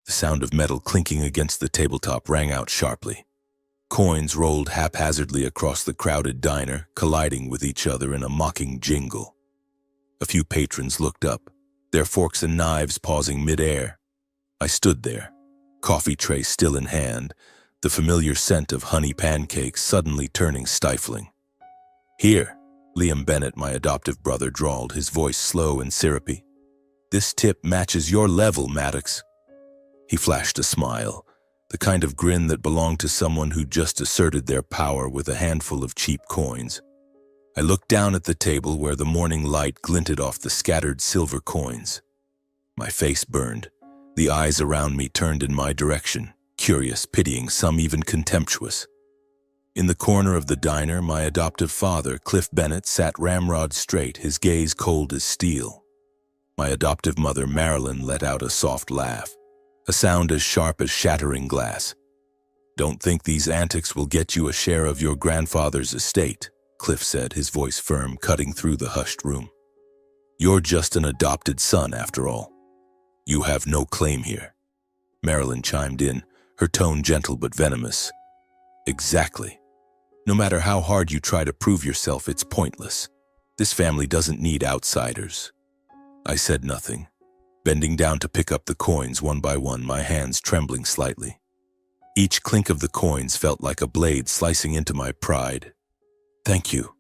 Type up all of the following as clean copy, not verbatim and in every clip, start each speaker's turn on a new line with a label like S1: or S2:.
S1: The sound of metal clinking against the tabletop rang out sharply. Coins rolled haphazardly across the crowded diner, colliding with each other in a mocking jingle. A few patrons looked up, their forks and knives pausing mid-air. I stood there, coffee tray still in hand, the familiar scent of honey pancakes suddenly turning stifling. "Here," Liam Bennett, my adoptive brother, drawled, his voice slow and syrupy. "This tip matches your level, Maddox." He flashed a smile, the kind of grin that belonged to someone who just asserted their power with a handful of cheap coins. I looked down at the table where the morning light glinted off the scattered silver coins. My face burned, the eyes around me turned in my direction, curious, pitying, some even contemptuous. In the corner of the diner, my adoptive father, Cliff Bennett, sat ramrod straight, his gaze cold as steel. My adoptive mother, Marilyn, let out a soft laugh, a sound as sharp as shattering glass. "Don't think these antics will get you a share of your grandfather's estate," Cliff said, his voice firm, cutting through the hushed room. "You're just an adopted son, after all. You have no claim here." Marilyn chimed in, her tone gentle but venomous. "Exactly. No matter how hard you try to prove yourself, it's pointless. This family doesn't need outsiders." I said nothing, bending down to pick up the coins one by one, my hands trembling slightly. Each clink of the coins felt like a blade slicing into my pride. "Thank you,"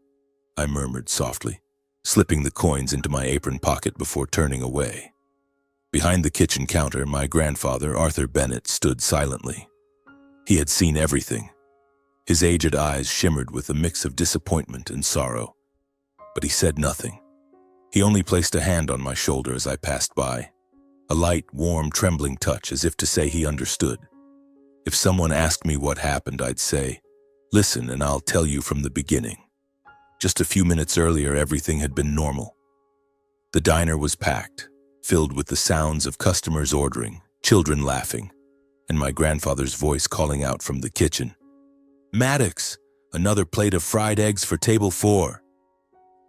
S1: I murmured softly, slipping the coins into my apron pocket before turning away. Behind the kitchen counter, my grandfather, Arthur Bennett, stood silently. He had seen everything. His aged eyes shimmered with a mix of disappointment and sorrow. But he said nothing. He only placed a hand on my shoulder as I passed by, a light, warm, trembling touch as if to say he understood. If someone asked me what happened, I'd say, "Listen, and I'll tell you from the beginning." Just a few minutes earlier, everything had been normal. The diner was packed, filled with the sounds of customers ordering, children laughing, and my grandfather's voice calling out from the kitchen, "Maddox, another plate of fried eggs for table 4.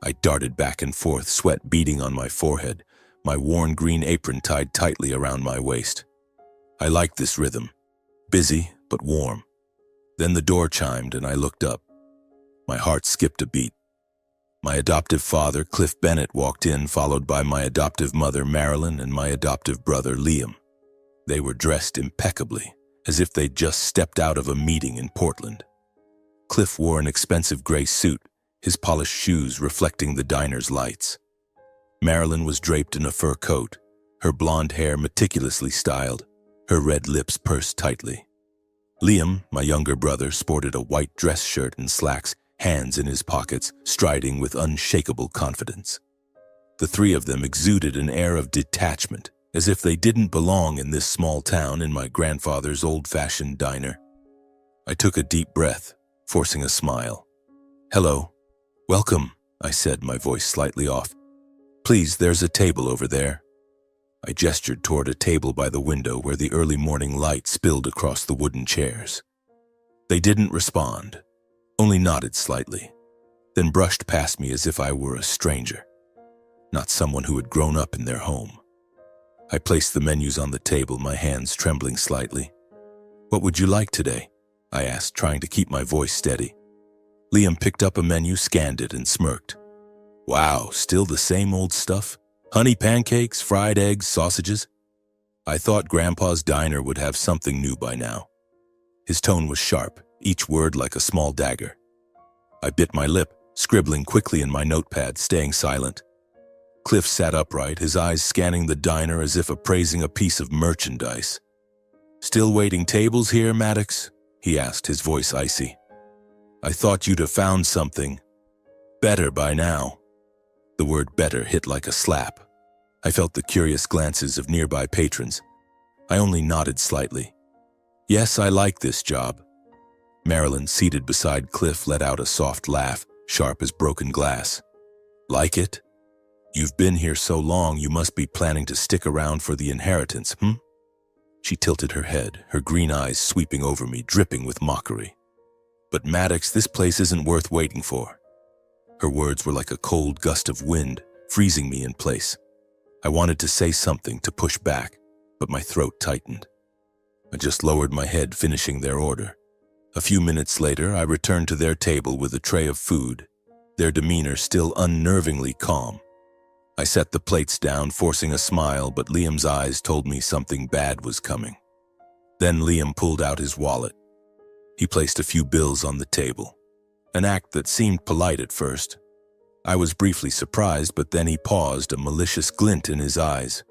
S1: I darted back and forth, sweat beading on my forehead, my worn green apron tied tightly around my waist. I liked this rhythm, busy but warm. Then the door chimed and I looked up. My heart skipped a beat. My adoptive father, Cliff Bennett, walked in, followed by my adoptive mother, Marilyn, and my adoptive brother, Liam. They were dressed impeccably, as if they'd just stepped out of a meeting in Portland. Cliff wore an expensive gray suit, his polished shoes reflecting the diner's lights. Marilyn was draped in a fur coat, her blonde hair meticulously styled, her red lips pursed tightly. Liam, my younger brother, sported a white dress shirt and slacks, hands in his pockets, striding with unshakable confidence. The three of them exuded an air of detachment, as if they didn't belong in this small town in my grandfather's old-fashioned diner. I took a deep breath, forcing a smile. "Hello. Welcome," I said, my voice slightly off. "Please, there's a table over there." I gestured toward a table by the window where the early morning light spilled across the wooden chairs. They didn't respond, only nodded slightly, then brushed past me as if I were a stranger, not someone who had grown up in their home. I placed the menus on the table, my hands trembling slightly. "What would you like today?" I asked, trying to keep my voice steady. Liam picked up a menu, scanned it, and smirked. "Wow, still the same old stuff? Honey pancakes, fried eggs, sausages? I thought Grandpa's diner would have something new by now." His tone was sharp, each word like a small dagger. I bit my lip, scribbling quickly in my notepad, staying silent. Cliff sat upright, his eyes scanning the diner as if appraising a piece of merchandise. "Still waiting tables here, Maddox?" he asked, his voice icy. "I thought you'd have found something better by now." The word better hit like a slap. I felt the curious glances of nearby patrons. I only nodded slightly. "Yes, I like this job." Marilyn, seated beside Cliff, let out a soft laugh, sharp as broken glass. "Like it? You've been here so long, you must be planning to stick around for the inheritance, hmm?" She tilted her head, her green eyes sweeping over me, dripping with mockery. "But Maddox, this place isn't worth waiting for." Her words were like a cold gust of wind, freezing me in place. I wanted to say something, to push back, but my throat tightened. I just lowered my head, finishing their order. A few minutes later, I returned to their table with a tray of food, their demeanor still unnervingly calm. I set the plates down, forcing a smile, but Liam's eyes told me something bad was coming. Then Liam pulled out his wallet. He placed a few bills on the table, an act that seemed polite at first. I was briefly surprised, but then he paused, a malicious glint in his eyes.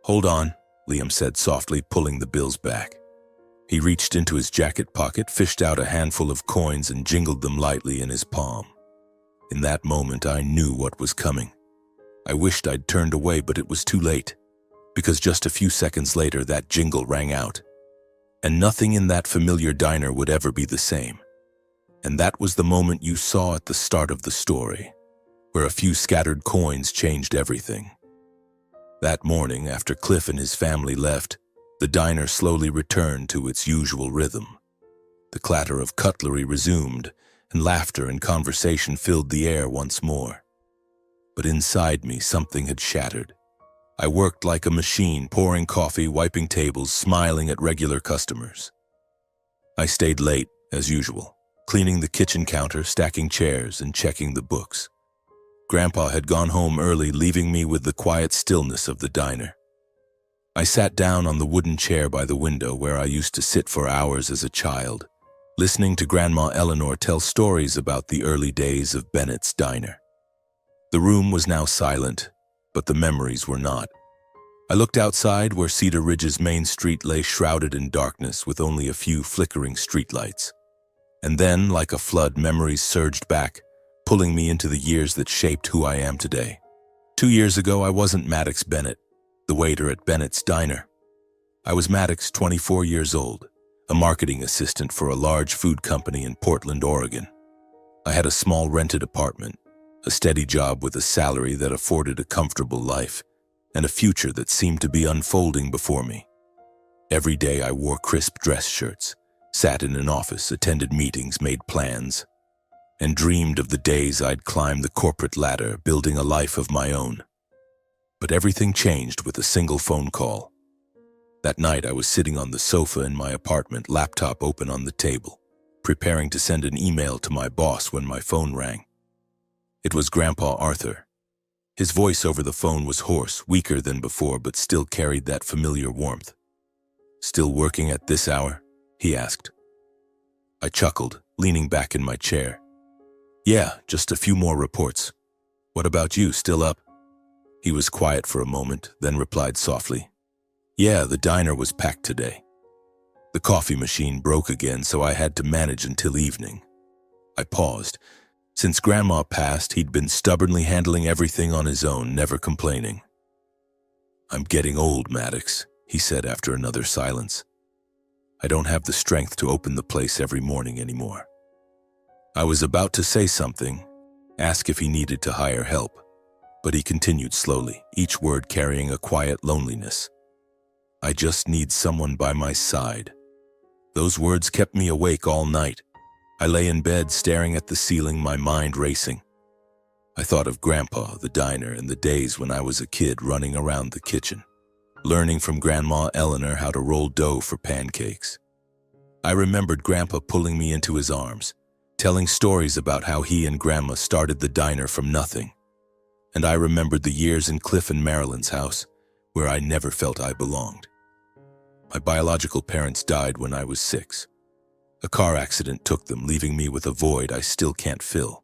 S1: "Hold on," Liam said softly, pulling the bills back. He reached into his jacket pocket, fished out a handful of coins, and jingled them lightly in his palm. In that moment, I knew what was coming. I wished I'd turned away, but it was too late, because just a few seconds later, that jingle rang out. And nothing in that familiar diner would ever be the same. And that was the moment you saw at the start of the story, where a few scattered coins changed everything. That morning, after Cliff and his family left, the diner slowly returned to its usual rhythm. The clatter of cutlery resumed, and laughter and conversation filled the air once more. But inside me, something had shattered. I worked like a machine, pouring coffee, wiping tables, smiling at regular customers. I stayed late, as usual, cleaning the kitchen counter, stacking chairs, and checking the books. Grandpa had gone home early, leaving me with the quiet stillness of the diner. I sat down on the wooden chair by the window where I used to sit for hours as a child, listening to Grandma Eleanor tell stories about the early days of Bennett's Diner. The room was now silent, but the memories were not. I looked outside where Cedar Ridge's main street lay shrouded in darkness with only a few flickering streetlights. And then, like a flood, memories surged back, pulling me into the years that shaped who I am today. 2 years ago, I wasn't Maddox Bennett, the waiter at Bennett's Diner. I was Maddox, 24 years old, a marketing assistant for a large food company in Portland, Oregon. I had a small rented apartment, a steady job with a salary that afforded a comfortable life, and a future that seemed to be unfolding before me. Every day I wore crisp dress shirts, sat in an office, attended meetings, made plans, and dreamed of the days I'd climb the corporate ladder, building a life of my own. But everything changed with a single phone call. That night I was sitting on the sofa in my apartment, laptop open on the table, preparing to send an email to my boss when my phone rang. It was Grandpa Arthur. His voice over the phone was hoarse, weaker than before, but still carried that familiar warmth. "Still working at this hour?" he asked. I chuckled, leaning back in my chair. "Yeah, just a few more reports. What about you, still up?" He was quiet for a moment, then replied softly, "Yeah, the diner was packed today. The coffee machine broke again, so I had to manage until evening." I paused. Since Grandma passed, he'd been stubbornly handling everything on his own, never complaining. "I'm getting old, Maddox," he said after another silence. "I don't have the strength to open the place every morning anymore." I was about to say something, ask if he needed to hire help, but he continued slowly, each word carrying a quiet loneliness. "I just need someone by my side." Those words kept me awake all night. I lay in bed, staring at the ceiling, my mind racing. I thought of Grandpa, the diner, and the days when I was a kid running around the kitchen, learning from Grandma Eleanor how to roll dough for pancakes. I remembered Grandpa pulling me into his arms, telling stories about how he and Grandma started the diner from nothing. And I remembered the years in Cliff and Marilyn's house, where I never felt I belonged. My biological parents died when I was 6. A car accident took them, leaving me with a void I still can't fill.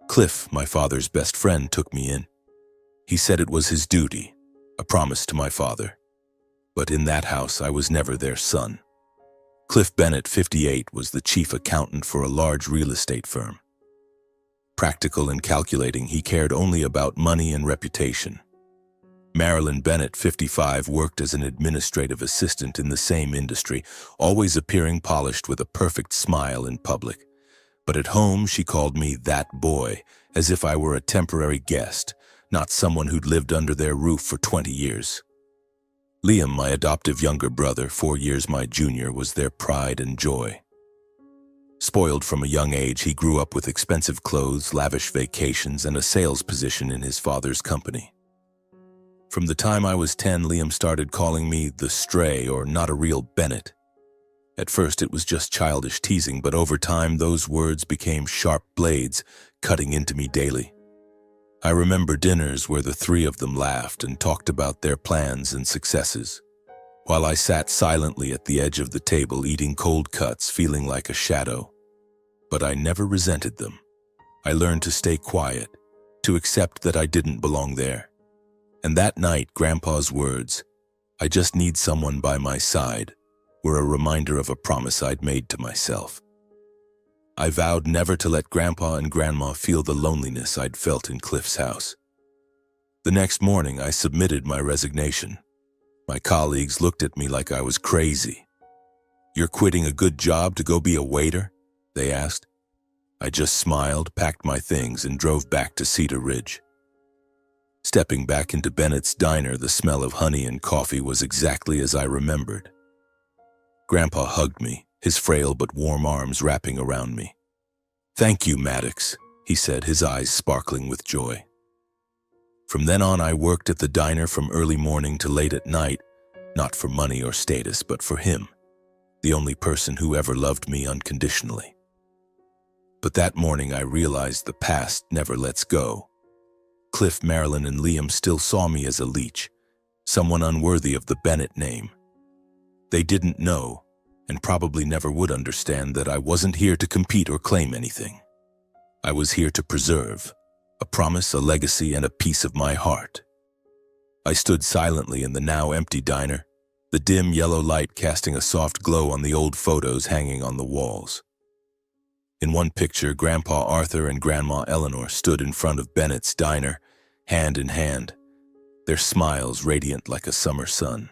S1: Cliff, my father's best friend, took me in. He said it was his duty, a promise to my father. But in that house, I was never their son. Cliff Bennett, 58, was the chief accountant for a large real estate firm. Practical and calculating, he cared only about money and reputation. Marilyn Bennett, 55, worked as an administrative assistant in the same industry, always appearing polished with a perfect smile in public. But at home, she called me that boy, as if I were a temporary guest, not someone who'd lived under their roof for 20 years. Liam, my adoptive younger brother, 4 years my junior, was their pride and joy. Spoiled from a young age, he grew up with expensive clothes, lavish vacations, and a sales position in his father's company. From the time I was 10, Liam started calling me the stray or not a real Bennett. At first it was just childish teasing, but over time those words became sharp blades, cutting into me daily. I remember dinners where the three of them laughed and talked about their plans and successes, while I sat silently at the edge of the table eating cold cuts, feeling like a shadow. But I never resented them. I learned to stay quiet, to accept that I didn't belong there. And that night, Grandpa's words, "I just need someone by my side," were a reminder of a promise I'd made to myself. I vowed never to let Grandpa and Grandma feel the loneliness I'd felt in Cliff's house. The next morning, I submitted my resignation. My colleagues looked at me like I was crazy. "You're quitting a good job to go be a waiter?" they asked. I just smiled, packed my things, and drove back to Cedar Ridge. Stepping back into Bennett's diner, the smell of honey and coffee was exactly as I remembered. Grandpa hugged me, his frail but warm arms wrapping around me. "Thank you, Maddox," he said, his eyes sparkling with joy. From then on, I worked at the diner from early morning to late at night, not for money or status, but for him, the only person who ever loved me unconditionally. But that morning I realized the past never lets go. Cliff, Marilyn, and Liam still saw me as a leech, someone unworthy of the Bennett name. They didn't know, and probably never would understand, that I wasn't here to compete or claim anything. I was here to preserve a promise, a legacy, and a piece of my heart. I stood silently in the now empty diner, the dim yellow light casting a soft glow on the old photos hanging on the walls. In one picture, Grandpa Arthur and Grandma Eleanor stood in front of Bennett's diner, hand in hand, their smiles radiant like a summer sun.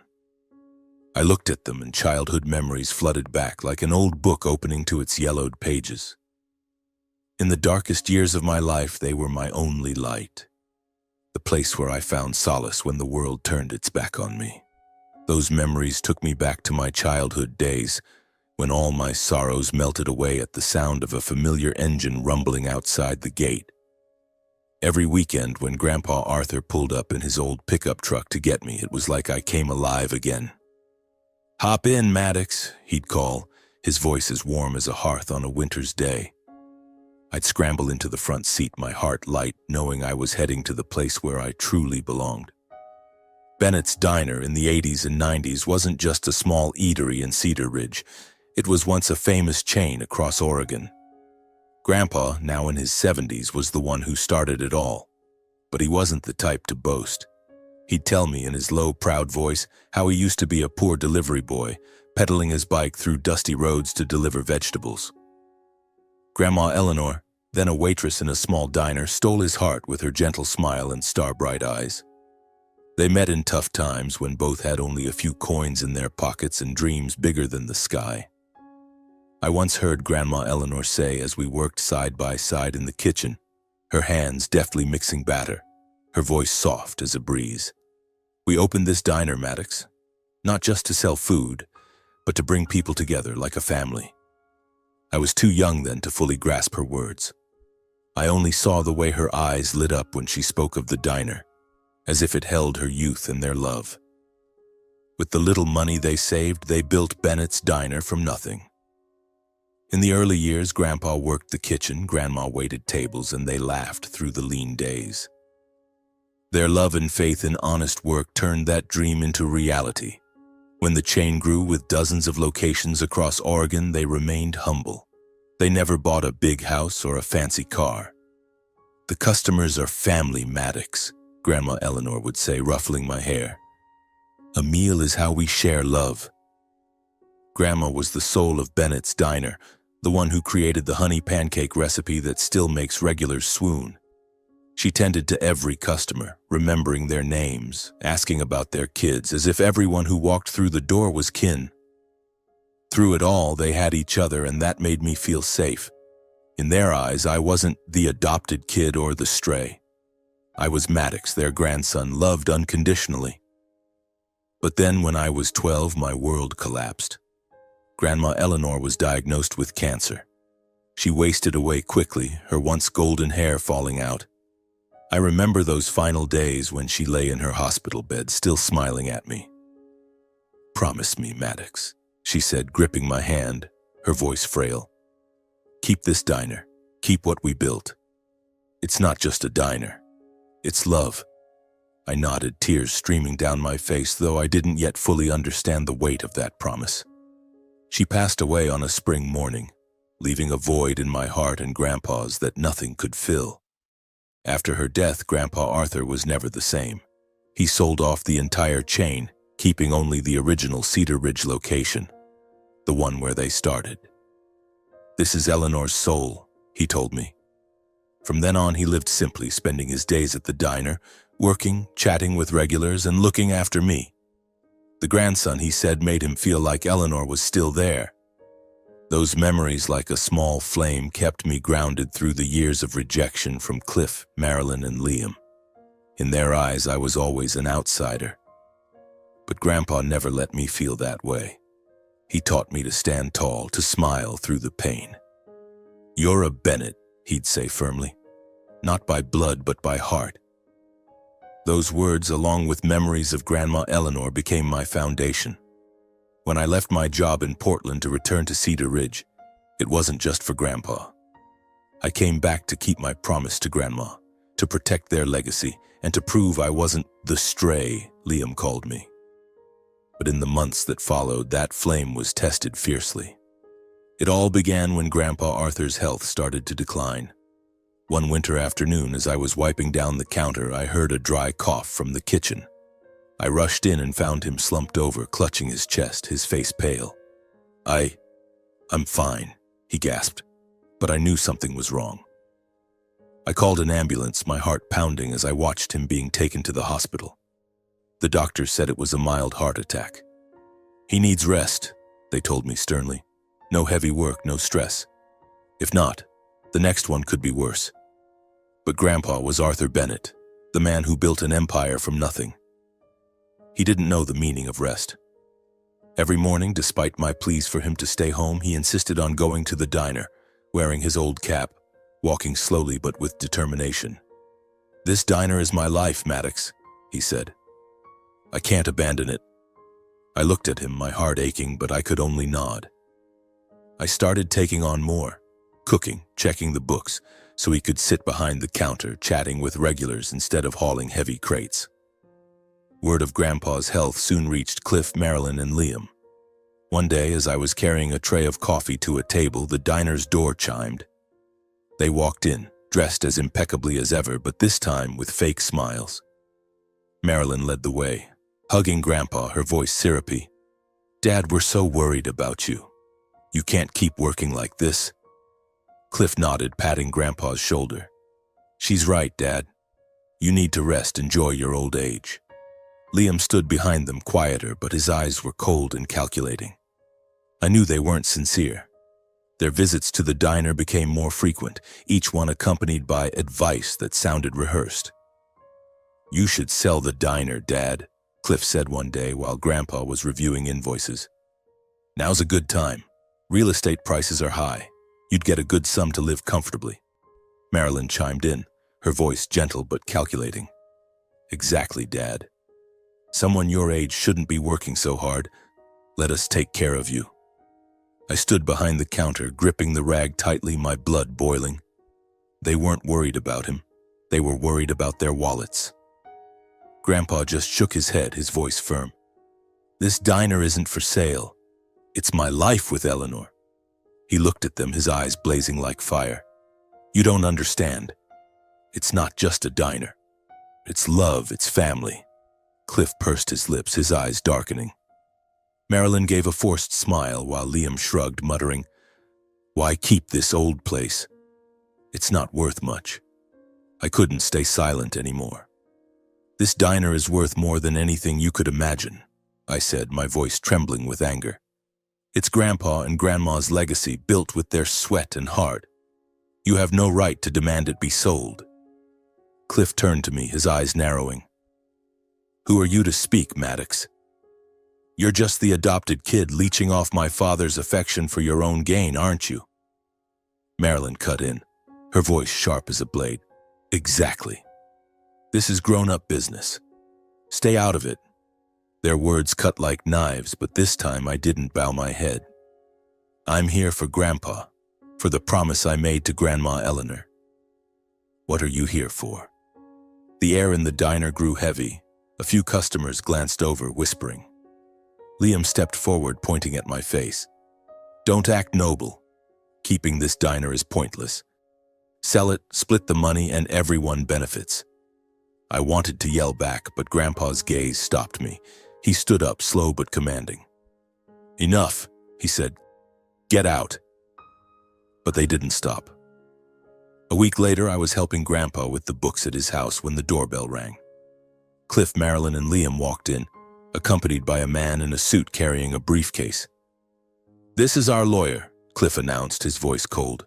S1: I looked at them, and childhood memories flooded back like an old book opening to its yellowed pages. In the darkest years of my life, they were my only light, the place where I found solace when the world turned its back on me. Those memories took me back to my childhood days, when all my sorrows melted away at the sound of a familiar engine rumbling outside the gate. Every weekend when Grandpa Arthur pulled up in his old pickup truck to get me, it was like I came alive again. "Hop in, Maddox," he'd call, his voice as warm as a hearth on a winter's day. I'd scramble into the front seat, my heart light, knowing I was heading to the place where I truly belonged. Bennett's Diner in the 80s and 90s wasn't just a small eatery in Cedar Ridge. It was once a famous chain across Oregon. Grandpa, now in his 70s, was the one who started it all, but he wasn't the type to boast. He'd tell me in his low, proud voice how he used to be a poor delivery boy, pedaling his bike through dusty roads to deliver vegetables. Grandma Eleanor, then a waitress in a small diner, stole his heart with her gentle smile and star-bright eyes. They met in tough times when both had only a few coins in their pockets and dreams bigger than the sky. I once heard Grandma Eleanor say as we worked side by side in the kitchen, her hands deftly mixing batter, her voice soft as a breeze. "We opened this diner, Maddox, not just to sell food, but to bring people together like a family." I was too young then to fully grasp her words. I only saw the way her eyes lit up when she spoke of the diner, as if it held her youth and their love. With the little money they saved, they built Bennett's Diner from nothing. In the early years, Grandpa worked the kitchen, Grandma waited tables, and they laughed through the lean days. Their love and faith in honest work turned that dream into reality. When the chain grew with dozens of locations across Oregon, they remained humble. They never bought a big house or a fancy car. "The customers are family, Maddox," Grandma Eleanor would say, ruffling my hair. "A meal is how we share love." Grandma was the soul of Bennett's Diner, the one who created the honey pancake recipe that still makes regulars swoon. She tended to every customer, remembering their names, asking about their kids, as if everyone who walked through the door was kin. Through it all, they had each other, and that made me feel safe. In their eyes, I wasn't the adopted kid or the stray. I was Maddox, their grandson, loved unconditionally. But then when I was 12, my world collapsed. Grandma Eleanor was diagnosed with cancer. She wasted away quickly, her once golden hair falling out. I remember those final days when she lay in her hospital bed, still smiling at me. "Promise me, Maddox," she said, gripping my hand, her voice frail. "Keep this diner. Keep what we built. It's not just a diner. It's love." I nodded, tears streaming down my face, though I didn't yet fully understand the weight of that promise. She passed away on a spring morning, leaving a void in my heart and Grandpa's that nothing could fill. After her death, Grandpa Arthur was never the same. He sold off the entire chain, keeping only the original Cedar Ridge location, the one where they started. "This is Eleanor's soul," he told me. From then on, he lived simply, spending his days at the diner, working, chatting with regulars, and looking after me. The grandson, he said, made him feel like Eleanor was still there. Those memories, like a small flame, kept me grounded through the years of rejection from Cliff, Marilyn, and Liam. In their eyes, I was always an outsider. But Grandpa never let me feel that way. He taught me to stand tall, to smile through the pain. "You're a Bennett," he'd say firmly. "Not by blood, but by heart." Those words, along with memories of Grandma Eleanor, became my foundation. When I left my job in Portland to return to Cedar Ridge, it wasn't just for Grandpa. I came back to keep my promise to Grandma, to protect their legacy, and to prove I wasn't the stray Liam called me. But in the months that followed, that flame was tested fiercely. It all began when Grandpa Arthur's health started to decline. One winter afternoon, as I was wiping down the counter, I heard a dry cough from the kitchen. I rushed in and found him slumped over, clutching his chest, his face pale. I'm fine," he gasped, but I knew something was wrong. I called an ambulance, my heart pounding as I watched him being taken to the hospital. The doctors said it was a mild heart attack. "He needs rest," they told me sternly. "No heavy work, no stress. If not, the next one could be worse." But Grandpa was Arthur Bennett, the man who built an empire from nothing. He didn't know the meaning of rest. Every morning, despite my pleas for him to stay home, he insisted on going to the diner, wearing his old cap, walking slowly but with determination. "This diner is my life, Maddox," he said. "I can't abandon it." I looked at him, my heart aching, but I could only nod. I started taking on more, cooking, checking the books, so he could sit behind the counter, chatting with regulars instead of hauling heavy crates. Word of Grandpa's health soon reached Cliff, Marilyn, and Liam. One day, as I was carrying a tray of coffee to a table, the diner's door chimed. They walked in, dressed as impeccably as ever, but this time with fake smiles. Marilyn led the way, hugging Grandpa, her voice syrupy. "Dad, we're so worried about you. You can't keep working like this." Cliff nodded, patting Grandpa's shoulder. "She's right, Dad. You need to rest, enjoy your old age." Liam stood behind them, quieter, but his eyes were cold and calculating. I knew they weren't sincere. Their visits to the diner became more frequent, each one accompanied by advice that sounded rehearsed. "You should sell the diner, Dad," Cliff said one day while Grandpa was reviewing invoices. "Now's a good time. Real estate prices are high. You'd get a good sum to live comfortably." Marilyn chimed in, her voice gentle but calculating. "Exactly, Dad. Someone your age shouldn't be working so hard. Let us take care of you." I stood behind the counter, gripping the rag tightly, my blood boiling. They weren't worried about him. They were worried about their wallets. Grandpa just shook his head, his voice firm. "This diner isn't for sale. It's my life with Eleanor." He looked at them, his eyes blazing like fire. "You don't understand. It's not just a diner. It's love, it's family." Cliff pursed his lips, his eyes darkening. Marilyn gave a forced smile while Liam shrugged, muttering, "Why keep this old place? It's not worth much." I couldn't stay silent anymore. "This diner is worth more than anything you could imagine," I said, my voice trembling with anger. "It's Grandpa and Grandma's legacy, built with their sweat and heart. You have no right to demand it be sold." Cliff turned to me, his eyes narrowing. "Who are you to speak, Maddox? You're just the adopted kid leeching off my father's affection for your own gain, aren't you?" Marilyn cut in, her voice sharp as a blade. "Exactly. This is grown-up business. Stay out of it." Their words cut like knives, but this time I didn't bow my head. "I'm here for Grandpa, for the promise I made to Grandma Eleanor." "What are you here for?" The air in the diner grew heavy. A few customers glanced over, whispering. Liam stepped forward, pointing at my face. "Don't act noble. Keeping this diner is pointless. Sell it, split the money, and everyone benefits." I wanted to yell back, but Grandpa's gaze stopped me. He stood up, slow but commanding. "Enough," he said. "Get out." But they didn't stop. A week later, I was helping Grandpa with the books at his house when the doorbell rang. Cliff, Marilyn, and Liam walked in, accompanied by a man in a suit carrying a briefcase. "This is our lawyer," Cliff announced, his voice cold.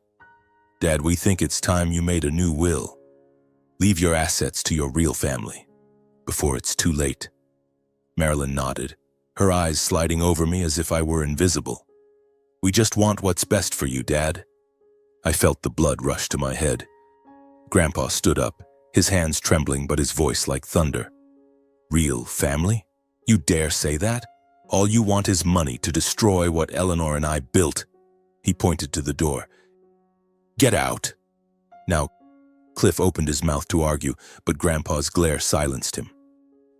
S1: "Dad, we think it's time you made a new will. Leave your assets to your real family, before it's too late." Marilyn nodded, her eyes sliding over me as if I were invisible. "We just want what's best for you, Dad." I felt the blood rush to my head. Grandpa stood up, his hands trembling but his voice like thunder. "Real family? You dare say that? All you want is money to destroy what Eleanor and I built." He pointed to the door. "Get out." Now, Cliff opened his mouth to argue, but Grandpa's glare silenced him.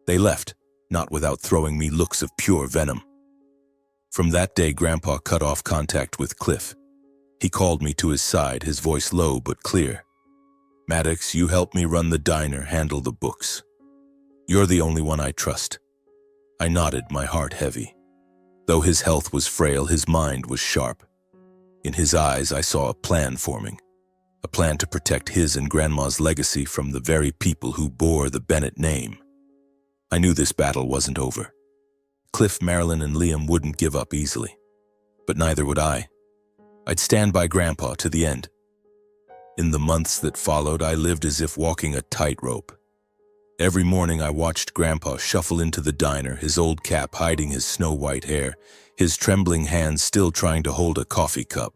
S1: They left, not without throwing me looks of pure venom. From that day, Grandpa cut off contact with Cliff. He called me to his side, his voice low but clear. "Maddox, you help me run the diner, handle the books. You're the only one I trust." I nodded, my heart heavy. Though his health was frail, his mind was sharp. In his eyes, I saw a plan forming. A plan to protect his and Grandma's legacy from the very people who bore the Bennett name. I knew this battle wasn't over. Cliff, Marilyn, and Liam wouldn't give up easily. But neither would I. I'd stand by Grandpa to the end. In the months that followed, I lived as if walking a tightrope. Every morning I watched Grandpa shuffle into the diner, his old cap hiding his snow-white hair, his trembling hands still trying to hold a coffee cup.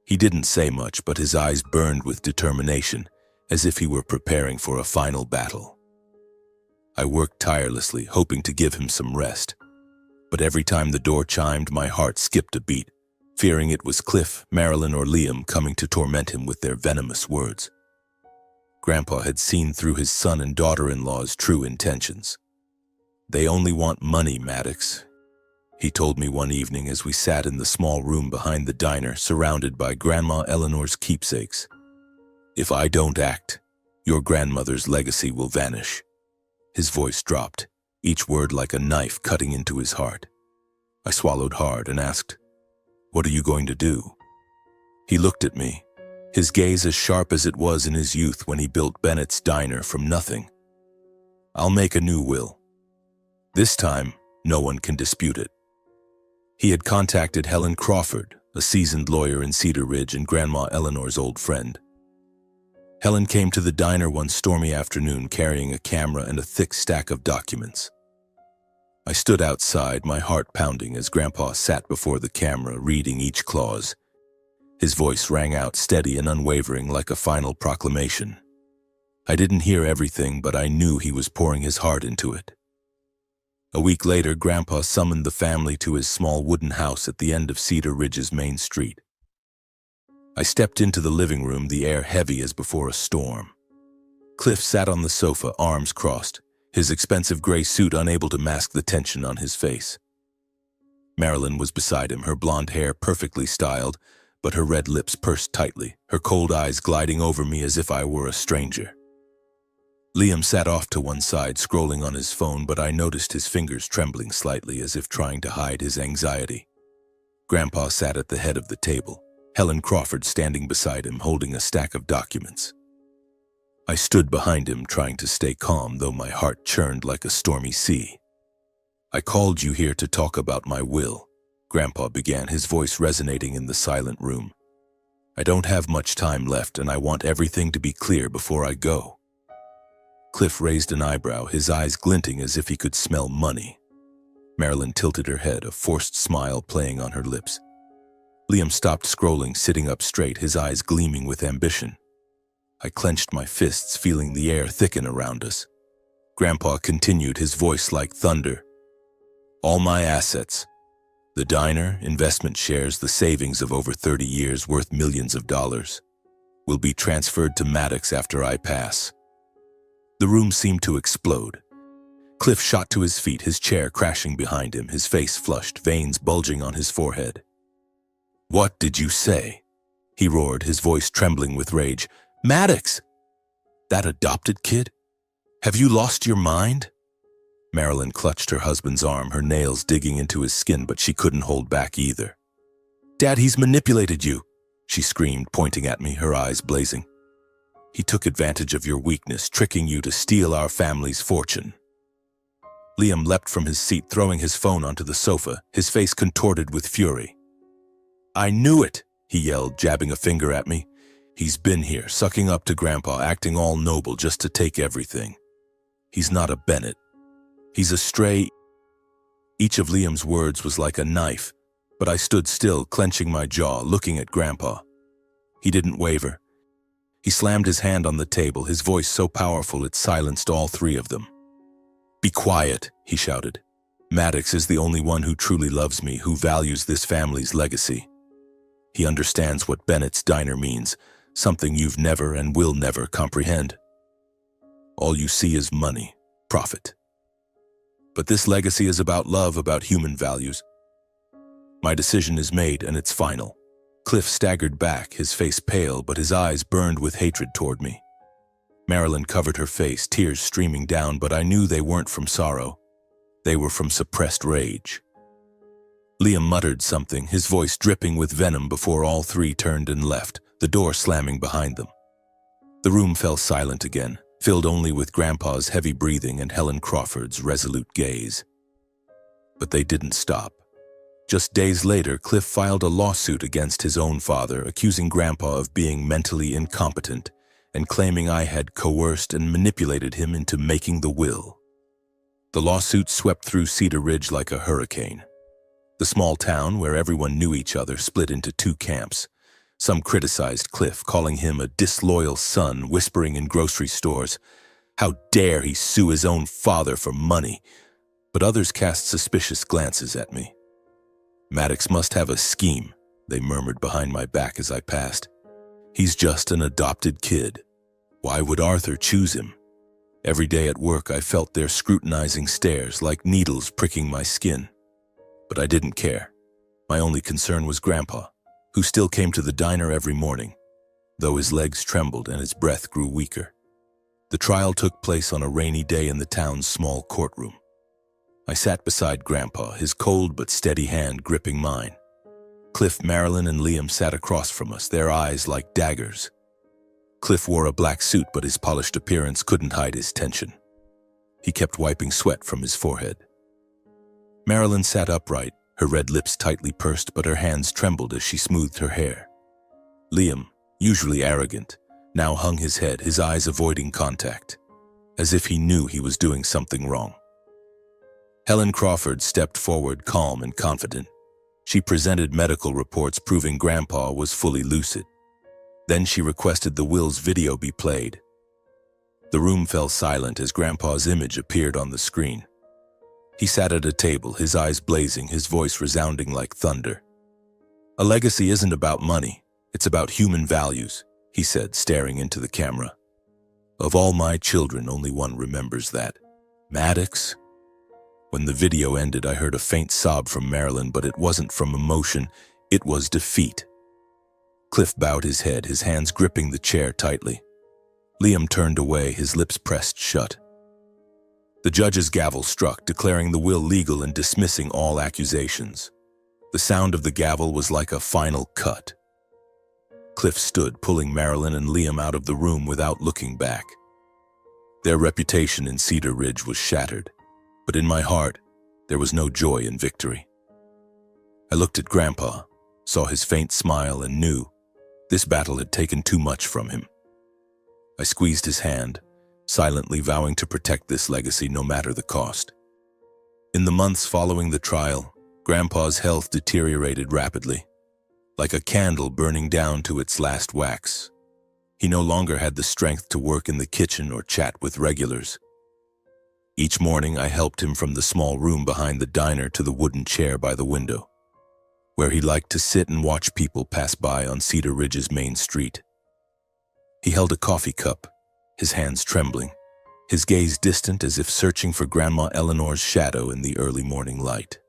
S1: He didn't say much, but his eyes burned with determination, as if he were preparing for a final battle. I worked tirelessly, hoping to give him some rest. But every time the door chimed, my heart skipped a beat, fearing it was Cliff, Marilyn, or Liam coming to torment him with their venomous words. Grandpa had seen through his son and daughter-in-law's true intentions. "They only want money, Maddox," he told me one evening as we sat in the small room behind the diner, surrounded by Grandma Eleanor's keepsakes. "If I don't act, your grandmother's legacy will vanish." His voice dropped, each word like a knife cutting into his heart. I swallowed hard and asked, "What are you going to do?" He looked at me, his gaze as sharp as it was in his youth when he built Bennett's diner from nothing. "I'll make a new will. This time, no one can dispute it." He had contacted Helen Crawford, a seasoned lawyer in Cedar Ridge and Grandma Eleanor's old friend. Helen came to the diner one stormy afternoon carrying a camera and a thick stack of documents. I stood outside, my heart pounding as Grandpa sat before the camera, reading each clause. His voice rang out steady and unwavering like a final proclamation. I didn't hear everything, but I knew he was pouring his heart into it. A week later, Grandpa summoned the family to his small wooden house at the end of Cedar Ridge's main street. I stepped into the living room, the air heavy as before a storm. Cliff sat on the sofa, arms crossed, his expensive gray suit unable to mask the tension on his face. Marilyn was beside him, her blonde hair perfectly styled, but her red lips pursed tightly, her cold eyes gliding over me as if I were a stranger. Liam sat off to one side, scrolling on his phone, but I noticed his fingers trembling slightly as if trying to hide his anxiety. Grandpa sat at the head of the table, Helen Crawford standing beside him, holding a stack of documents. I stood behind him, trying to stay calm, though my heart churned like a stormy sea. "I called you here to talk about my will," Grandpa began, his voice resonating in the silent room. "I don't have much time left, and I want everything to be clear before I go." Cliff raised an eyebrow, his eyes glinting as if he could smell money. Marilyn tilted her head, a forced smile playing on her lips. Liam stopped scrolling, sitting up straight, his eyes gleaming with ambition. I clenched my fists, feeling the air thicken around us. Grandpa continued, his voice like thunder. All my assets, the diner, investment shares, the savings of over 30 years worth millions of dollars, will be transferred to Maddox after I pass. The room seemed to explode. Cliff shot to his feet, his chair crashing behind him, his face flushed, veins bulging on his forehead. "What did you say?" he roared, his voice trembling with rage. "Maddox! That adopted kid? Have you lost your mind?" Marilyn clutched her husband's arm, her nails digging into his skin, but she couldn't hold back either. "Dad, he's manipulated you," she screamed, pointing at me, her eyes blazing. "He took advantage of your weakness, tricking you to steal our family's fortune." Liam leapt from his seat, throwing his phone onto the sofa, his face contorted with fury. "I knew it," he yelled, jabbing a finger at me. "He's been here, sucking up to Grandpa, acting all noble just to take everything. He's not a Bennett. He's a stray." Each of Liam's words was like a knife, but I stood still, clenching my jaw, looking at Grandpa. He didn't waver. He slammed his hand on the table, his voice so powerful it silenced all three of them. "Be quiet," he shouted. "Maddox is the only one who truly loves me, who values this family's legacy. He understands what Bennett's Diner means, something you've never and will never comprehend. All you see is money, profit. But this legacy is about love, about human values. My decision is made, and it's final." Cliff staggered back, his face pale, but his eyes burned with hatred toward me. Marilyn covered her face, tears streaming down, but I knew they weren't from sorrow. They were from suppressed rage. Liam muttered something, his voice dripping with venom before all three turned and left, the door slamming behind them. The room fell silent again, filled only with Grandpa's heavy breathing and Helen Crawford's resolute gaze. But they didn't stop. Just days later, Cliff filed a lawsuit against his own father, accusing Grandpa of being mentally incompetent and claiming I had coerced and manipulated him into making the will. The lawsuit swept through Cedar Ridge like a hurricane. The small town, where everyone knew each other, split into two camps. Some criticized Cliff, calling him a disloyal son, whispering in grocery stores, "How dare he sue his own father for money?" But others cast suspicious glances at me. "Maddox must have a scheme," they murmured behind my back as I passed. "He's just an adopted kid. Why would Arthur choose him?" Every day at work I felt their scrutinizing stares like needles pricking my skin. But I didn't care. My only concern was Grandpa, who still came to the diner every morning, though his legs trembled and his breath grew weaker. The trial took place on a rainy day in the town's small courtroom. I sat beside Grandpa, his cold but steady hand gripping mine. Cliff, Marilyn, and Liam sat across from us, their eyes like daggers. Cliff wore a black suit, but his polished appearance couldn't hide his tension. He kept wiping sweat from his forehead. Marilyn sat upright, her red lips tightly pursed, but her hands trembled as she smoothed her hair. Liam, usually arrogant, now hung his head, his eyes avoiding contact, as if he knew he was doing something wrong. Helen Crawford stepped forward, calm and confident. She presented medical reports proving Grandpa was fully lucid. Then she requested the will's video be played. The room fell silent as Grandpa's image appeared on the screen. He sat at a table, his eyes blazing, his voice resounding like thunder. "A legacy isn't about money, it's about human values," he said, staring into the camera. "Of all my children, only one remembers that. Maddox." When the video ended, I heard a faint sob from Marilyn, but it wasn't from emotion, it was defeat. Cliff bowed his head, his hands gripping the chair tightly. Liam turned away, his lips pressed shut. The judge's gavel struck, declaring the will legal and dismissing all accusations. The sound of the gavel was like a final cut. Cliff stood, pulling Marilyn and Liam out of the room without looking back. Their reputation in Cedar Ridge was shattered, but in my heart, there was no joy in victory. I looked at Grandpa, saw his faint smile, and knew this battle had taken too much from him. I squeezed his hand, silently vowing to protect this legacy no matter the cost. In the months following the trial, Grandpa's health deteriorated rapidly, like a candle burning down to its last wax. He no longer had the strength to work in the kitchen or chat with regulars. Each morning I helped him from the small room behind the diner to the wooden chair by the window, where he liked to sit and watch people pass by on Cedar Ridge's main street. He held a coffee cup, his hands trembling, his gaze distant as if searching for Grandma Eleanor's shadow in the early morning light.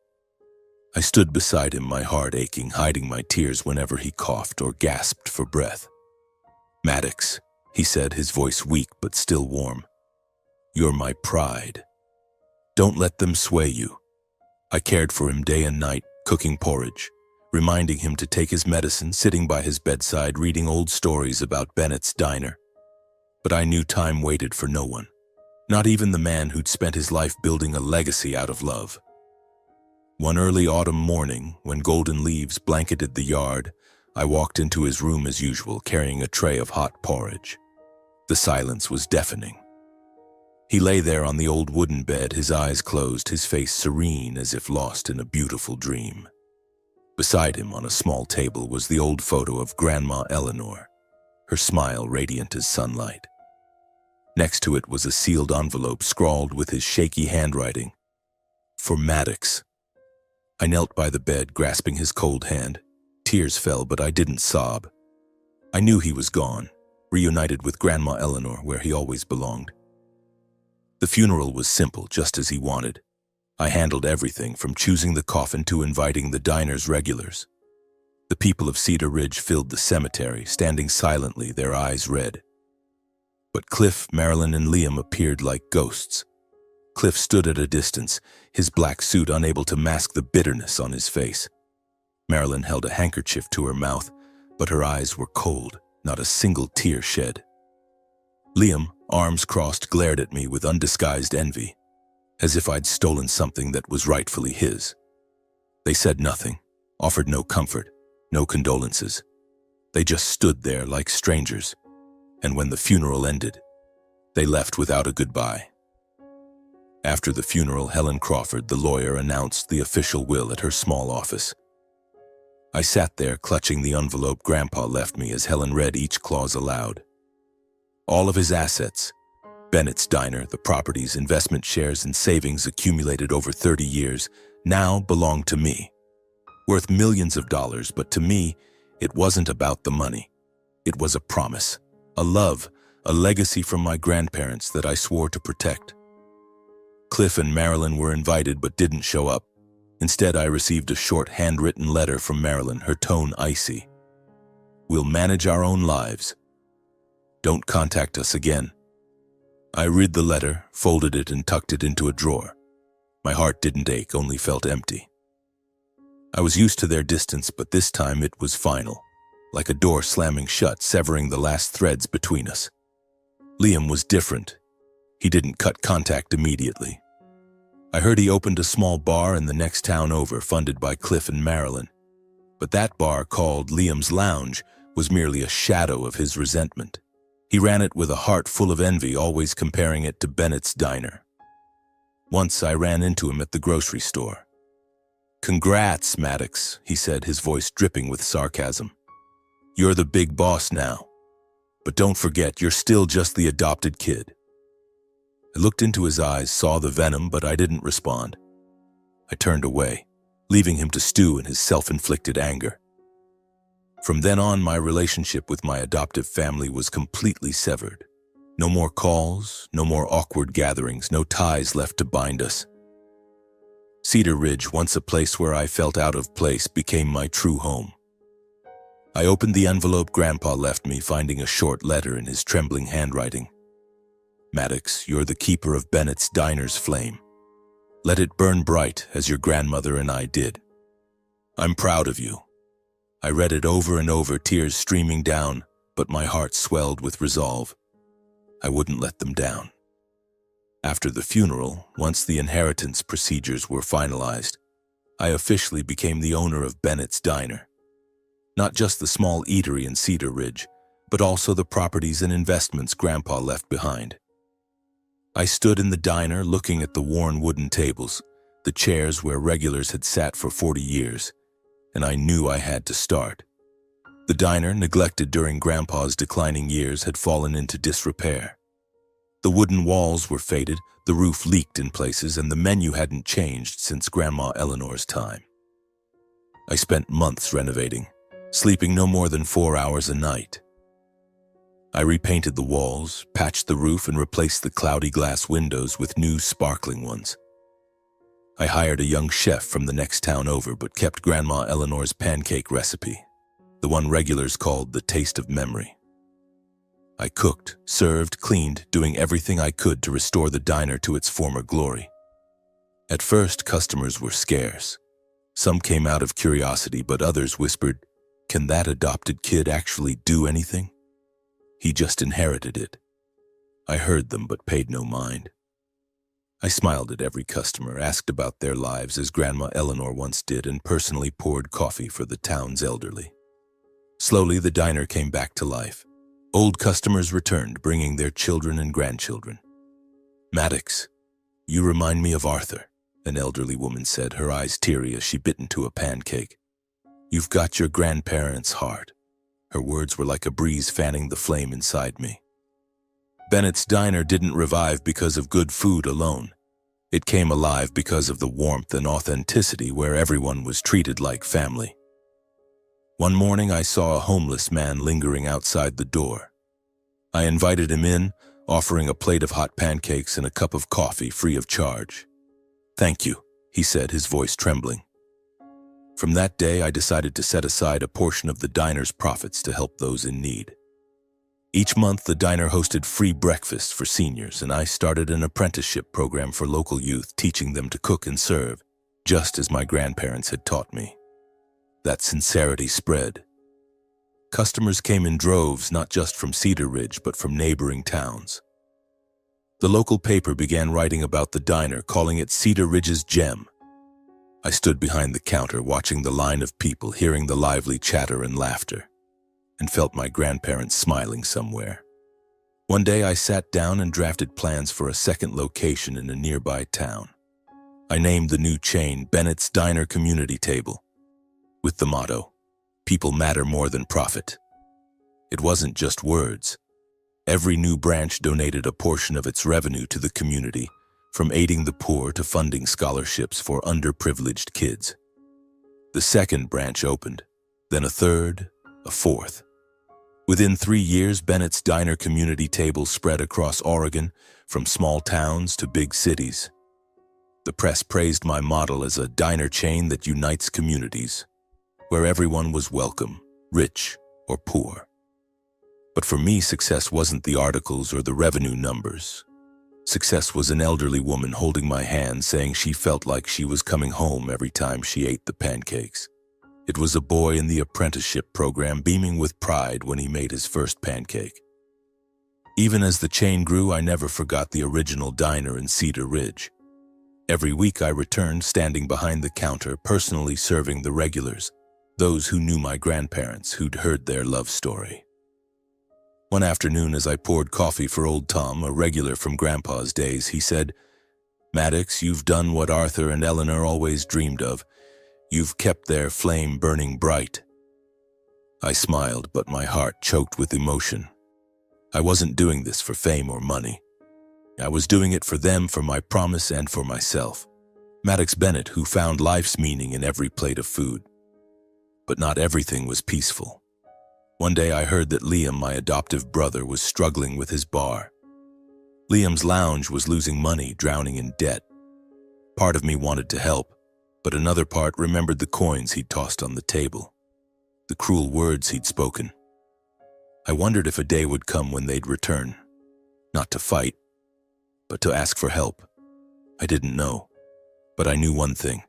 S1: I stood beside him, my heart aching, hiding my tears whenever he coughed or gasped for breath. "Maddox," he said, his voice weak but still warm. "You're my pride. Don't let them sway you." I cared for him day and night, cooking porridge, reminding him to take his medicine, sitting by his bedside, reading old stories about Bennett's diner. But I knew time waited for no one, not even the man who'd spent his life building a legacy out of love. One early autumn morning, when golden leaves blanketed the yard, I walked into his room as usual, carrying a tray of hot porridge. The silence was deafening. He lay there on the old wooden bed, his eyes closed, his face serene as if lost in a beautiful dream. Beside him on a small table was the old photo of Grandma Eleanor, her smile radiant as sunlight. Next to it was a sealed envelope scrawled with his shaky handwriting, "For Maddox." I knelt by the bed, grasping his cold hand. Tears fell, but I didn't sob. I knew he was gone, reunited with Grandma Eleanor where he always belonged. The funeral was simple, just as he wanted. I handled everything, from choosing the coffin to inviting the diner's regulars. The people of Cedar Ridge filled the cemetery, standing silently, their eyes red. But Cliff, Marilyn, and Liam appeared like ghosts. Cliff stood at a distance, his black suit unable to mask the bitterness on his face. Marilyn held a handkerchief to her mouth, but her eyes were cold, not a single tear shed. Liam, arms crossed, glared at me with undisguised envy, as if I'd stolen something that was rightfully his. They said nothing, offered no comfort, no condolences. They just stood there like strangers, and when the funeral ended, they left without a goodbye. After the funeral, Helen Crawford, the lawyer, announced the official will at her small office. I sat there, clutching the envelope Grandpa left me as Helen read each clause aloud. All of his assets, Bennett's diner, the properties, investment shares, and savings accumulated over 30 years, now belonged to me. Worth millions of dollars, but to me, it wasn't about the money. It was a promise, a love, a legacy from my grandparents that I swore to protect. Cliff and Marilyn were invited but didn't show up. Instead, I received a short handwritten letter from Marilyn, her tone icy. "We'll manage our own lives. Don't contact us again." I read the letter, folded it, and tucked it into a drawer. My heart didn't ache, only felt empty. I was used to their distance, but this time it was final, like a door slamming shut, severing the last threads between us. Liam was different. He didn't cut contact immediately. I heard he opened a small bar in the next town over, funded by Cliff and Marilyn. But that bar, called Liam's Lounge, was merely a shadow of his resentment. He ran it with a heart full of envy, always comparing it to Bennett's diner. Once I ran into him at the grocery store. "Congrats, Maddox," he said, his voice dripping with sarcasm. "You're the big boss now. But don't forget, you're still just the adopted kid." I looked into his eyes, saw the venom, but I didn't respond. I turned away, leaving him to stew in his self-inflicted anger. From then on, my relationship with my adoptive family was completely severed. No more calls, no more awkward gatherings, no ties left to bind us. Cedar Ridge, once a place where I felt out of place, became my true home. I opened the envelope Grandpa left me, finding a short letter in his trembling handwriting. "Maddox, you're the keeper of Bennett's diner's flame. Let it burn bright, as your grandmother and I did. I'm proud of you." I read it over and over, tears streaming down, but my heart swelled with resolve. I wouldn't let them down. After the funeral, once the inheritance procedures were finalized, I officially became the owner of Bennett's diner. Not just the small eatery in Cedar Ridge, but also the properties and investments Grandpa left behind. I stood in the diner looking at the worn wooden tables, the chairs where regulars had sat for 40 years, and I knew I had to start. The diner, neglected during Grandpa's declining years, had fallen into disrepair. The wooden walls were faded, the roof leaked in places, and the menu hadn't changed since Grandma Eleanor's time. I spent months renovating, sleeping no more than 4 hours a night. I repainted the walls, patched the roof, and replaced the cloudy glass windows with new sparkling ones. I hired a young chef from the next town over, but kept Grandma Eleanor's pancake recipe, the one regulars called the taste of memory. I cooked, served, cleaned, doing everything I could to restore the diner to its former glory. At first, customers were scarce. Some came out of curiosity, but others whispered, "Can that adopted kid actually do anything? He just inherited it." I heard them but paid no mind. I smiled at every customer, asked about their lives as Grandma Eleanor once did, and personally poured coffee for the town's elderly. Slowly, the diner came back to life. Old customers returned, bringing their children and grandchildren. "Maddox, you remind me of Arthur," an elderly woman said, her eyes teary as she bit into a pancake. "You've got your grandparents' heart." Her words were like a breeze fanning the flame inside me. Bennett's Diner didn't revive because of good food alone. It came alive because of the warmth and authenticity, where everyone was treated like family. One morning, I saw a homeless man lingering outside the door. I invited him in, offering a plate of hot pancakes and a cup of coffee free of charge. "Thank you," he said, his voice trembling. From that day, I decided to set aside a portion of the diner's profits to help those in need. Each month, the diner hosted free breakfasts for seniors, and I started an apprenticeship program for local youth, teaching them to cook and serve, just as my grandparents had taught me. That sincerity spread. Customers came in droves, not just from Cedar Ridge, but from neighboring towns. The local paper began writing about the diner, calling it Cedar Ridge's gem. I stood behind the counter, watching the line of people, hearing the lively chatter and laughter, and felt my grandparents smiling somewhere. One day, I sat down and drafted plans for a second location in a nearby town. I named the new chain Bennett's Diner Community Table, with the motto, "People matter more than profit." It wasn't just words. Every new branch donated a portion of its revenue to the community, from aiding the poor to funding scholarships for underprivileged kids. The second branch opened, then a third, a fourth. Within 3 years, Bennett's Diner Community Table spread across Oregon, from small towns to big cities. The press praised my model as a diner chain that unites communities, where everyone was welcome, rich or poor. But for me, success wasn't the articles or the revenue numbers. Success was an elderly woman holding my hand, saying she felt like she was coming home every time she ate the pancakes. It was a boy in the apprenticeship program beaming with pride when he made his first pancake. Even as the chain grew, I never forgot the original diner in Cedar Ridge. Every week I returned, standing behind the counter, personally serving the regulars, those who knew my grandparents, who'd heard their love story. One afternoon, as I poured coffee for old Tom, a regular from Grandpa's days, he said, "Maddox, you've done what Arthur and Eleanor always dreamed of. You've kept their flame burning bright." I smiled, but my heart choked with emotion. I wasn't doing this for fame or money. I was doing it for them, for my promise, and for myself. Maddox Bennett, who found life's meaning in every plate of food. But not everything was peaceful. One day I heard that Liam, my adoptive brother, was struggling with his bar. Liam's lounge was losing money, drowning in debt. Part of me wanted to help, but another part remembered the coins he'd tossed on the table, the cruel words he'd spoken. I wondered if a day would come when they'd return, not to fight, but to ask for help. I didn't know, but I knew one thing.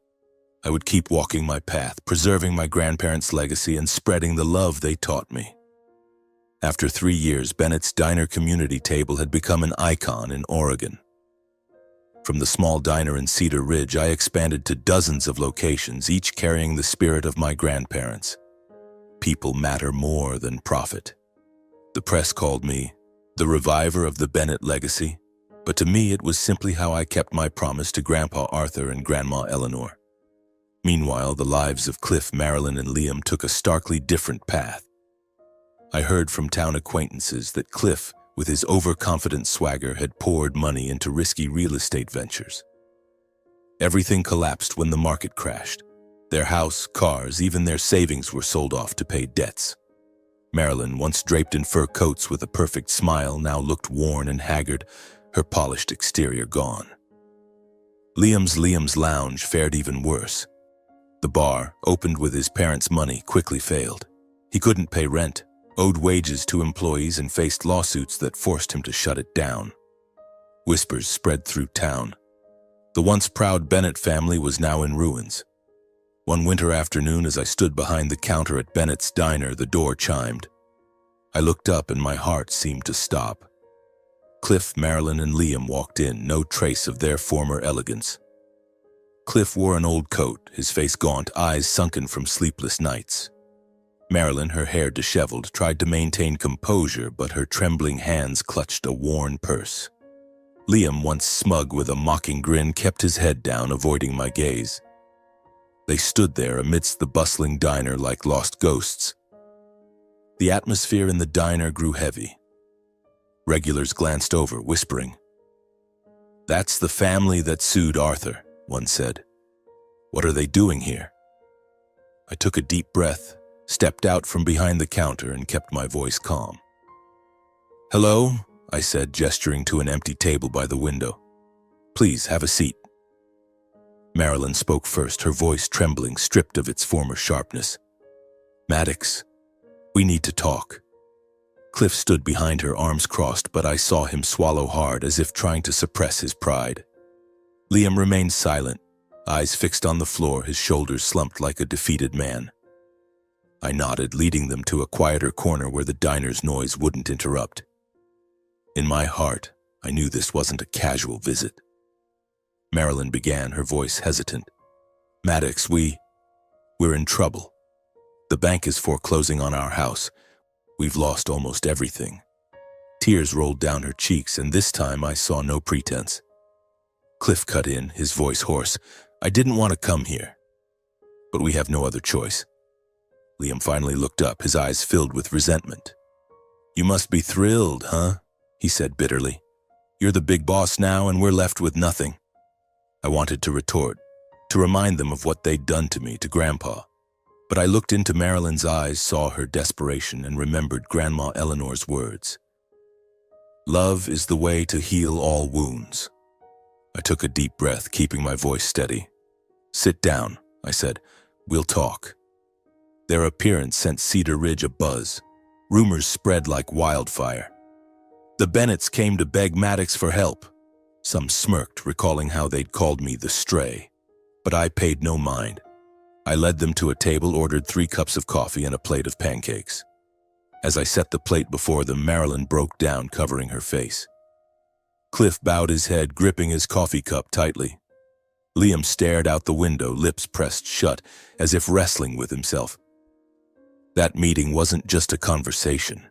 S1: I would keep walking my path, preserving my grandparents' legacy and spreading the love they taught me. After 3 years, Bennett's Diner Community Table had become an icon in Oregon. From the small diner in Cedar Ridge, I expanded to dozens of locations, each carrying the spirit of my grandparents. People matter more than profit. The press called me the reviver of the Bennett legacy, but to me it was simply how I kept my promise to Grandpa Arthur and Grandma Eleanor. Meanwhile, the lives of Cliff, Marilyn, and Liam took a starkly different path. I heard from town acquaintances that Cliff, with his overconfident swagger, had poured money into risky real estate ventures. Everything collapsed when the market crashed. Their house, cars, even their savings were sold off to pay debts. Marilyn, once draped in fur coats with a perfect smile, now looked worn and haggard, her polished exterior gone. Liam's lounge fared even worse. The bar, opened with his parents' money, quickly failed. He couldn't pay rent, owed wages to employees, and faced lawsuits that forced him to shut it down. Whispers spread through town. The once proud Bennett family was now in ruins. One winter afternoon, as I stood behind the counter at Bennett's diner, the door chimed. I looked up and my heart seemed to stop. Cliff, Marilyn, and Liam walked in, no trace of their former elegance. Cliff wore an old coat, his face gaunt, eyes sunken from sleepless nights. Marilyn, her hair disheveled, tried to maintain composure, but her trembling hands clutched a worn purse. Liam, once smug with a mocking grin, kept his head down, avoiding my gaze. They stood there amidst the bustling diner like lost ghosts. The atmosphere in the diner grew heavy. Regulars glanced over, whispering. "That's the family that sued Arthur," one said. "What are they doing here?" I took a deep breath, stepped out from behind the counter, and kept my voice calm. "Hello," I said, gesturing to an empty table by the window. "Please have a seat." Marilyn spoke first, her voice trembling, stripped of its former sharpness. "Maddox, we need to talk." Cliff stood behind her, arms crossed, but I saw him swallow hard, as if trying to suppress his pride. Liam remained silent, eyes fixed on the floor, his shoulders slumped like a defeated man. I nodded, leading them to a quieter corner where the diner's noise wouldn't interrupt. In my heart, I knew this wasn't a casual visit. Marilyn began, her voice hesitant. "Maddox, we're in trouble. The bank is foreclosing on our house. We've lost almost everything." Tears rolled down her cheeks, and this time I saw no pretense. Cliff cut in, his voice hoarse. "I didn't want to come here, but we have no other choice." Liam finally looked up, his eyes filled with resentment. "You must be thrilled, huh?" he said bitterly. "You're the big boss now, and we're left with nothing." I wanted to retort, to remind them of what they'd done to me, to Grandpa. But I looked into Marilyn's eyes, saw her desperation, and remembered Grandma Eleanor's words. "Love is the way to heal all wounds." I took a deep breath, keeping my voice steady. "Sit down," I said. "We'll talk." Their appearance sent Cedar Ridge abuzz. Rumors spread like wildfire. The Bennetts came to beg Maddox for help. Some smirked, recalling how they'd called me the stray. But I paid no mind. I led them to a table, ordered 3 cups of coffee and a plate of pancakes. As I set the plate before them, Marilyn broke down, covering her face. Cliff bowed his head, gripping his coffee cup tightly. Liam stared out the window, lips pressed shut, as if wrestling with himself. That meeting wasn't just a conversation.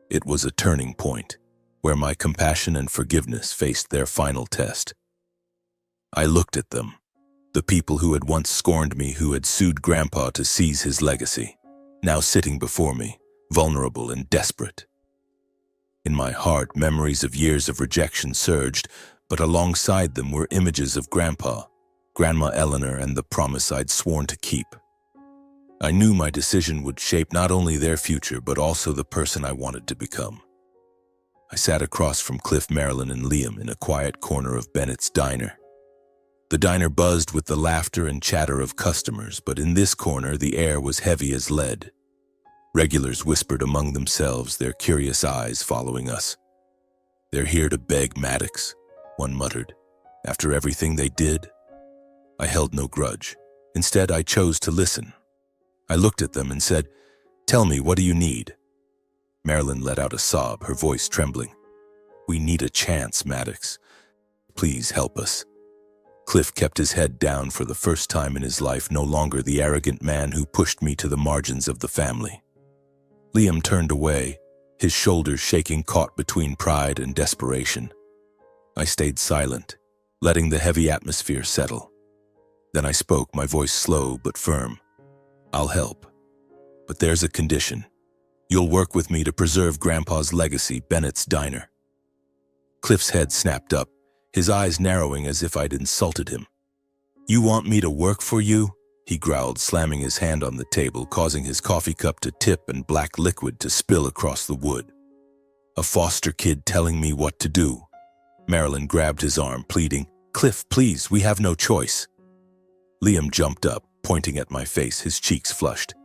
S1: It was a turning point, where my compassion and forgiveness faced their final test. I looked at them, the people who had once scorned me, who had sued Grandpa to seize his legacy, now sitting before me, vulnerable and desperate. In my heart, memories of years of rejection surged, but alongside them were images of Grandpa, Grandma Eleanor, and the promise I'd sworn to keep. I knew my decision would shape not only their future, but also the person I wanted to become. I sat across from Cliff, Marilyn, and Liam in a quiet corner of Bennett's diner. The diner buzzed with the laughter and chatter of customers, but in this corner the air was heavy as lead. Regulars whispered among themselves, their curious eyes following us. "They're here to beg Maddox," one muttered. "After everything they did?" I held no grudge. Instead, I chose to listen. I looked at them and said, "Tell me, what do you need?" Marilyn let out a sob, her voice trembling. "We need a chance, Maddox. Please help us." Cliff kept his head down for the first time in his life, no longer the arrogant man who pushed me to the margins of the family. Liam turned away, his shoulders shaking, caught between pride and desperation. I stayed silent, letting the heavy atmosphere settle. Then I spoke, my voice slow but firm. "I'll help, but there's a condition. You'll work with me to preserve Grandpa's legacy, Bennett's Diner. Cliff's head snapped up, his eyes narrowing as if I'd insulted him. You want me to work for you? He growled, slamming his hand on the table, causing his coffee cup to tip and black liquid to spill across the wood. A foster kid telling me what to do. Marilyn grabbed his arm, pleading, Cliff, please, we have no choice. Liam jumped up, pointing at my face, his cheeks flushed.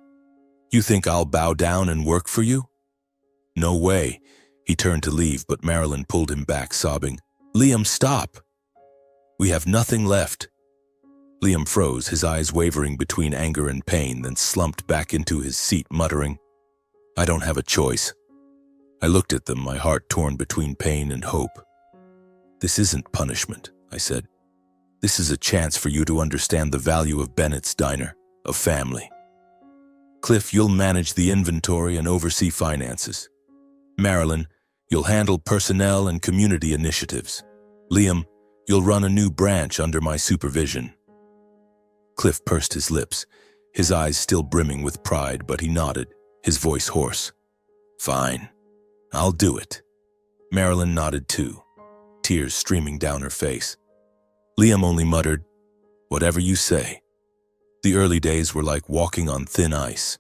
S1: You think I'll bow down and work for you? No way. He turned to leave, but Marilyn pulled him back, sobbing, Liam, stop. We have nothing left. Liam froze, his eyes wavering between anger and pain, then slumped back into his seat, muttering, I don't have a choice. I looked at them, my heart torn between pain and hope. This isn't punishment, I said. This is a chance for you to understand the value of Bennett's Diner, of family. Cliff, you'll manage the inventory and oversee finances. Marilyn, you'll handle personnel and community initiatives. Liam, you'll run a new branch under my supervision. Cliff pursed his lips, his eyes still brimming with pride, but he nodded, his voice hoarse. Fine, I'll do it. Marilyn nodded too, tears streaming down her face. Liam only muttered, whatever you say. The early days were like walking on thin ice.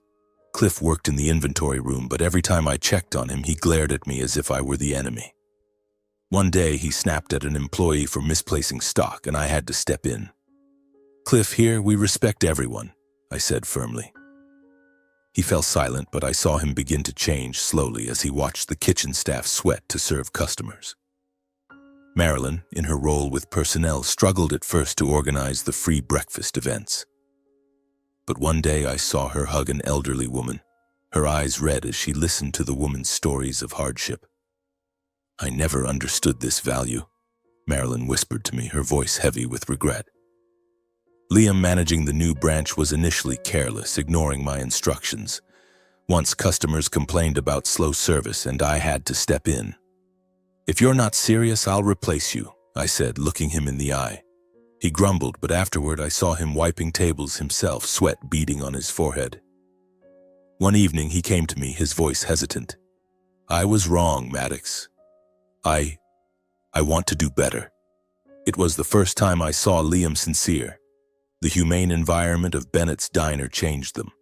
S1: Cliff worked in the inventory room, but every time I checked on him, he glared at me as if I were the enemy. One day, he snapped at an employee for misplacing stock, and I had to step in. Cliff, here, we respect everyone, I said firmly. He fell silent, but I saw him begin to change slowly as he watched the kitchen staff sweat to serve customers. Marilyn, in her role with personnel, struggled at first to organize the free breakfast events. But one day I saw her hug an elderly woman, her eyes red as she listened to the woman's stories of hardship. I never understood this value, Marilyn whispered to me, her voice heavy with regret. Liam managing the new branch was initially careless, ignoring my instructions. Once customers complained about slow service and I had to step in. If you're not serious, I'll replace you, I said, looking him in the eye. He grumbled, but afterward I saw him wiping tables himself, sweat beading on his forehead. One evening he came to me, his voice hesitant. I was wrong, Maddox. I want to do better. It was the first time I saw Liam sincere. The humane environment of Bennett's Diner changed them.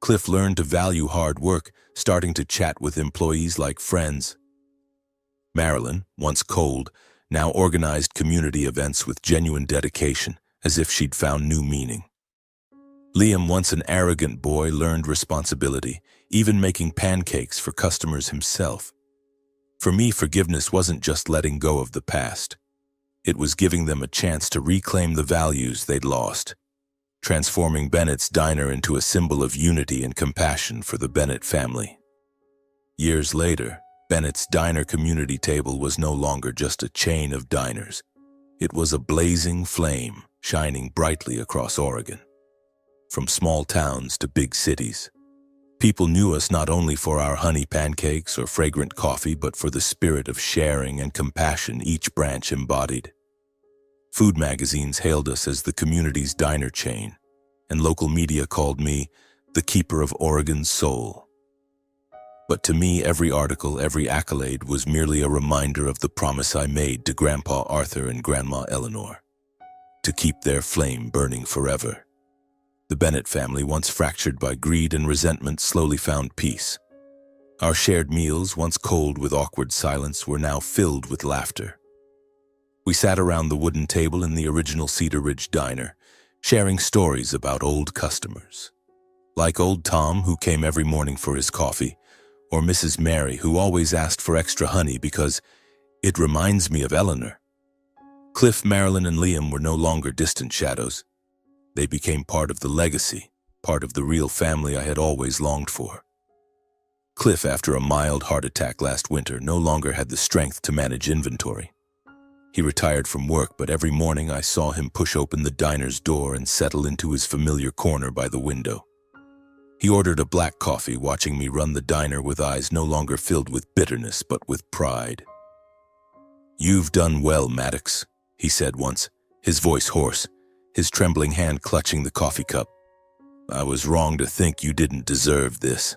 S1: Cliff learned to value hard work, starting to chat with employees like friends. Marilyn, once cold, now organized community events with genuine dedication, as if she'd found new meaning. Liam, once an arrogant boy, learned responsibility, even making pancakes for customers himself. For me, forgiveness wasn't just letting go of the past. It was giving them a chance to reclaim the values they'd lost, transforming Bennett's Diner into a symbol of unity and compassion for the Bennett family. Years later, Bennett's Diner community table was no longer just a chain of diners. It was a blazing flame, shining brightly across Oregon. From small towns to big cities, people knew us not only for our honey pancakes or fragrant coffee, but for the spirit of sharing and compassion each branch embodied. Food magazines hailed us as the community's diner chain, and local media called me the keeper of Oregon's soul. But to me, every article, every accolade was merely a reminder of the promise I made to Grandpa Arthur and Grandma Eleanor, to keep their flame burning forever. The Bennett family, once fractured by greed and resentment, slowly found peace. Our shared meals, once cold with awkward silence, were now filled with laughter. We sat around the wooden table in the original Cedar Ridge Diner, sharing stories about old customers. Like old Tom, who came every morning for his coffee, or Mrs. Mary, who always asked for extra honey because it reminds me of Eleanor. Cliff, Marilyn, and Liam were no longer distant shadows. They became part of the legacy, part of the real family I had always longed for. Cliff, after a mild heart attack last winter, no longer had the strength to manage inventory. He retired from work, but every morning I saw him push open the diner's door and settle into his familiar corner by the window. He ordered a black coffee, watching me run the diner with eyes no longer filled with bitterness, but with pride. "You've done well, Maddox," he said once, his voice hoarse, his trembling hand clutching the coffee cup. "I was wrong to think you didn't deserve this."